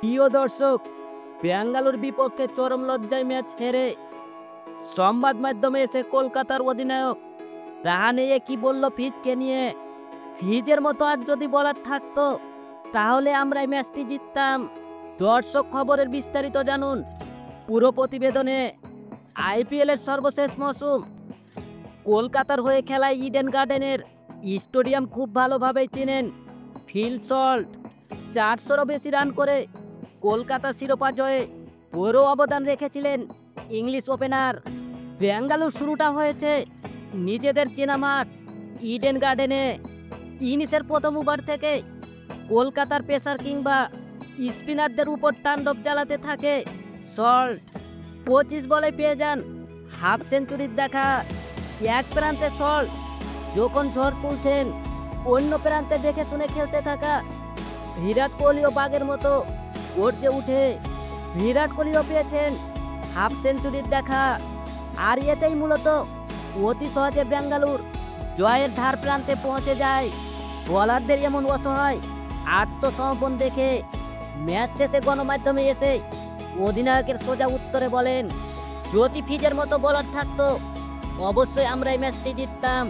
প্রিয় দর্শক, ব্যাঙ্গালোর বিপক্ষে চরম লজ্জায় ম্যাচ হেরে সংবাদ মাধ্যমে এসে কলকাতার অধিনায়ক রাহানে কি বলল ফিজকে নিয়ে। ফিজের মতো আর যদি বলার থাকতো তাহলে আমরা এই ম্যাচটি জিততাম। দর্শক, খবরের বিস্তারিত জানুন পুরো প্রতিবেদনে। আইপিএল এর সর্বশেষ মৌসুম কলকাতার হয়ে খেলায় ইডেন গার্ডেনের স্টেডিয়াম খুব ভালোভাবেই চেনেন ফিল সল্ট। 400রও বেশি রান করে কলকাতা শিরোপা জয়ে বড় অবদান রেখেছিলেন ইংলিশ ওপেনার। ব্যাঙ্গালোর শুরুটা হয়েছে নিজেদের চেনা মাঠ ইডেন গার্ডেনে। ইনিংসের প্রথম ওভার থেকে কলকাতার পেসার কিংবা স্পিনারদের উপর তাণ্ডব চালাতে থাকে সল্ট। 25 বলে পেয়ে যান হাফ সেঞ্চুরির দেখা। এক প্রান্তে সল্ট যখন ঝড় তুলছেন, অন্য প্রান্তে দেখে শুনে খেলতে থাকা বিরাট কোহলিও বাঘের মতো গর্জে উঠে। বিরাট কোহলিও পেয়েছেন হাফ সেঞ্চুরির দেখা। আর এতেই মূলত অতি সহজে বেঙ্গালুর জয়ের ধার প্রান্তে পৌঁছে যায়। বোলারদের এমন অসহায় আত্মসমর্পণ দেখে ম্যাচ শেষে গণমাধ্যমে এসে অধিনায়কের সোজা উত্তরে বলেন, যদি ফিজের মতো বোলার থাকতো অবশ্যই আমরা এই ম্যাচটি জিততাম।